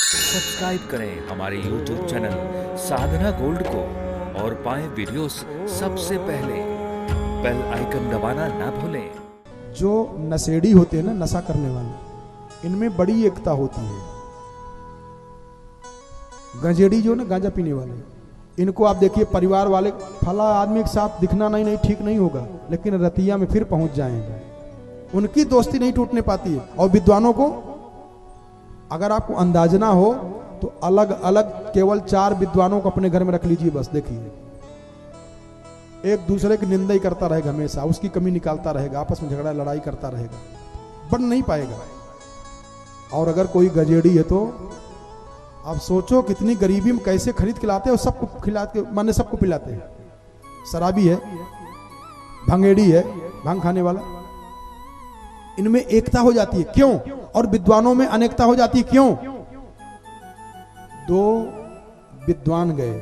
Subscribe करें हमारे YouTube channel साधना gold को और पाएं वीडियोस सबसे पहले। बेल आइकन दबाना ना भूलें। जो नशेड़ी होते हैं ना, नशा करने वाले, इनमें बड़ी एकता होती है। गंजेड़ी जो ना, गांजा पीने वाले, इनको आप देखिए परिवार वाले फला आदमी के साथ दिखना नहीं ठीक नहीं होगा, लेकिन रतिया में फिर पहुंच जाएंगे। उनकी दोस्ती नहीं टूटने पाती है। और विद्वानों को अगर आपको अंदाजा ना हो तो अलग अलग केवल 4 विद्वानों को अपने घर में रख लीजिए, बस देखिए। एक दूसरे की निंदा ही करता रहेगा, हमेशा उसकी कमी निकालता रहेगा, आपस में झगड़ा लड़ाई करता रहेगा, बन नहीं पाएगा। और अगर कोई गजेड़ी है तो आप सोचो कितनी गरीबी में कैसे खरीद खिलाते हैं, और सबको खिलाते, माने सबको पिलाते हैं। शराबी है, भंगेड़ी है, भांग खाने वाला, इनमें एकता हो जाती है क्यों? और विद्वानों में अनेकता हो जाती है क्यों? 2 विद्वान गए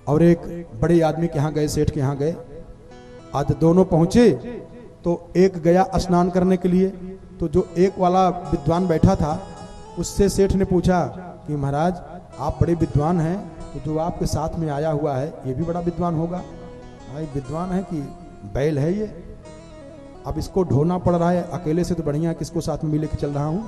और एक बड़े आदमी के यहां गए, सेठ के यहां गए। आज दोनों पहुंचे तो एक गया स्नान करने के लिए, तो जो एक वाला विद्वान बैठा था उससे सेठ ने पूछा कि महाराज आप बड़े विद्वान हैं, तो जो आपके साथ में आया हुआ है ये भी बड़ा विद्वान होगा। भाई विद्वान है कि बैल है ये, अब इसको ढोना पड़ रहा है, अकेले से तो बढ़िया है किसको साथ में मिले के चल रहा हूं।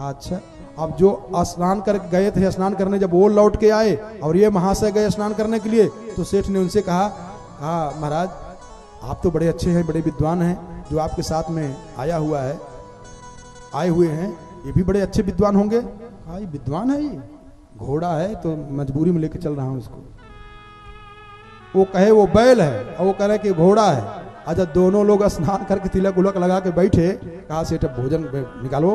अच्छा, अब जो स्नान कर गए थे, स्नान करने जब वो लौट के आए और ये महाशय गए स्नान करने के लिए, तो सेठ ने उनसे कहा महाराज आप तो बड़े अच्छे हैं, बड़े विद्वान हैं, जो आपके साथ में आया हुआ है, आए हुए हैं, ये भी बड़े अच्छे विद्वान होंगे। भाई विद्वान है, ये घोड़ा है तो मजबूरी में लेके चल रहा हूं इसको। वो कहे वो बैल है और वो कह रहे कि घोड़ा है। अच्छा, दोनों लोग स्नान करके तिलक उलक लगा के बैठे, कहा सेठ अब भोजन निकालो,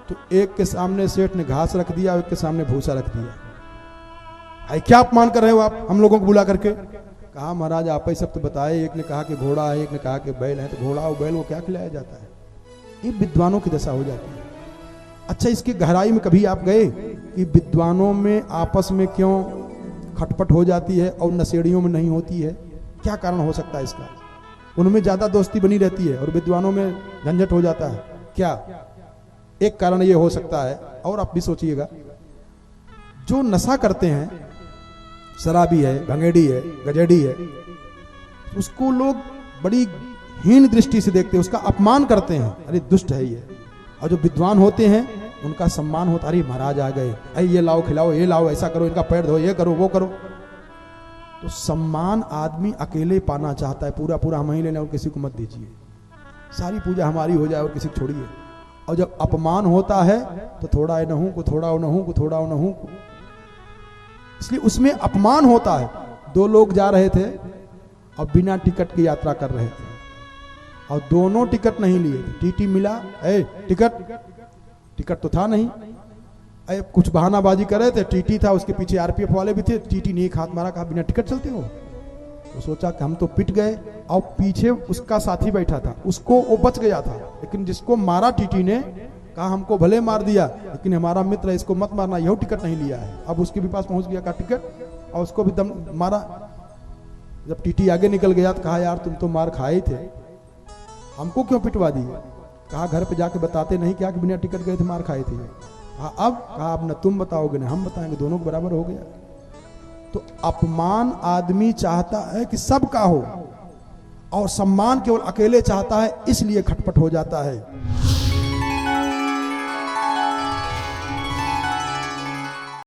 तो एक के सामने सेठ ने घास रख दिया और एक के सामने भूसा रख दिया। भाई क्या अपमान कर रहे हो आप हम लोगों को बुला करके? कहा महाराज आप ही सब तो बताए, एक ने कहा कि घोड़ा है, एक ने कहा कि बैल है, तो घोड़ा और बैल को क्या खिलाया जाता है? ये विद्वानों की दशा हो जाती है। अच्छा, इसकी गहराई में कभी आप गए कि विद्वानों में आपस में क्यों खटपट हो जाती है और नशेड़ियों में नहीं होती है? क्या कारण हो सकता है इसका? उनमें ज्यादा दोस्ती बनी रहती है और विद्वानों में झंझट हो जाता है। क्या एक कारण ये हो सकता है? और आप भी सोचिएगा, जो नशा करते हैं, शराबी है, भंगेड़ी है, गजेड़ी है, उसको लोग बड़ी हीन दृष्टि से देखते हैं, उसका अपमान करते हैं, अरे दुष्ट है ये। और जो विद्वान होते हैं उनका सम्मान होता है, अरे महाराज आ गए, अरे ये लाओ खिलाओ, ये लाओ, ऐसा करो, इनका पैर धो, ये करो वो करो। तो सम्मान आदमी अकेले पाना चाहता है, पूरा पूरा हम ही लेना और किसी को मत दीजिए, सारी पूजा हमारी हो जाए और किसी को छोड़िए। और जब अपमान होता है तो थोड़ा नहूं को, थोड़ा नहूं को, थोड़ा नहूं को, इसलिए उसमें अपमान होता है। 2 लोग जा रहे थे और बिना टिकट की यात्रा कर रहे थे और दोनों टिकट नहीं लिए। टीटी मिला, ए टिकट तो था नहीं, अरे कुछ बहानाबाजी कर रहे थे, टीटी था, उसके पीछे आरपीएफ वाले भी थे। टीटी ने एक हाथ मारा, कहा बिना टिकट चलते हो? तो सोचा कि हम तो पिट गए, और पीछे उसका साथी बैठा था, उसको वो बच गया था, लेकिन जिसको मारा टीटी ने कहा हमको भले मार दिया लेकिन हमारा मित्र है, इसको मत मारना, यह टिकट नहीं लिया है। अब उसके भी पास पहुंच गया, कहा टिकट, और उसको भी दम मारा। जब टीटी आगे निकल गया तो कहा यार तुम तो मार खाए थे, हमको क्यों पिटवा दिए? कहा घर पे जाके बताते नहीं क्या कि बिना टिकट गए थे, मार खाए थे। अब कहा अब न तुम बताओगे न हम बताएंगे, दोनों को बराबर हो गया। तो अपमान आदमी चाहता है कि सबका हो और सम्मान केवल अकेले चाहता है, इसलिए खटपट हो जाता है।